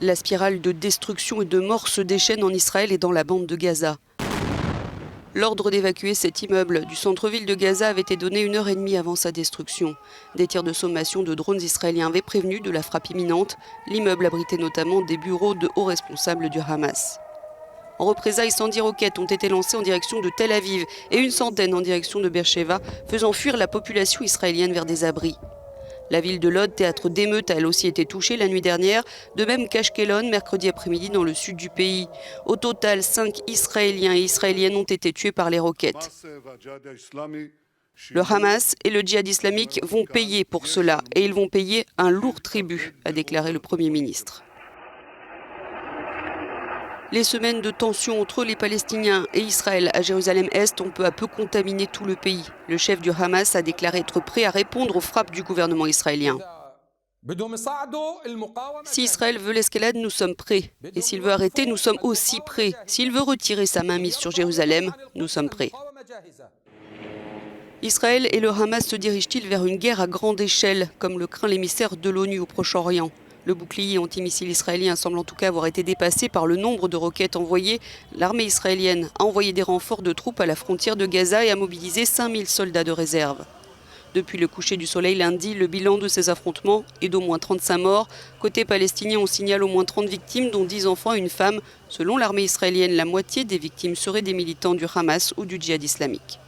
La spirale de destruction et de mort se déchaîne en Israël et dans la bande de Gaza. L'ordre d'évacuer cet immeuble du centre-ville de Gaza avait été donné 1h30 avant sa destruction. Des tirs de sommation de drones israéliens avaient prévenu de la frappe imminente. L'immeuble abritait notamment des bureaux de hauts responsables du Hamas. En représailles, 110 roquettes ont été lancées en direction de Tel Aviv et une centaine en direction de Beersheva, faisant fuir la population israélienne vers des abris. La ville de Lod, théâtre d'émeutes, a elle aussi été touchée la nuit dernière, de même qu'Ashkelon, mercredi après-midi dans le sud du pays. Au total, 5 Israéliens et Israéliennes ont été tués par les roquettes. Le Hamas et le djihad islamique vont payer pour cela, et ils vont payer un lourd tribut, a déclaré le Premier ministre. Les semaines de tension entre les Palestiniens et Israël à Jérusalem-Est ont peu à peu contaminé tout le pays. Le chef du Hamas a déclaré être prêt à répondre aux frappes du gouvernement israélien. Si Israël veut l'escalade, nous sommes prêts. Et s'il veut arrêter, nous sommes aussi prêts. S'il veut retirer sa mainmise sur Jérusalem, nous sommes prêts. Israël et le Hamas se dirigent-ils vers une guerre à grande échelle, comme le craint l'émissaire de l'ONU au Proche-Orient ? Le bouclier antimissile israélien semble en tout cas avoir été dépassé par le nombre de roquettes envoyées. L'armée israélienne a envoyé des renforts de troupes à la frontière de Gaza et a mobilisé 5000 soldats de réserve. Depuis le coucher du soleil lundi, le bilan de ces affrontements est d'au moins 35 morts. Côté palestinien, on signale au moins 30 victimes, dont 10 enfants et une femme. Selon l'armée israélienne, la moitié des victimes seraient des militants du Hamas ou du djihad islamique.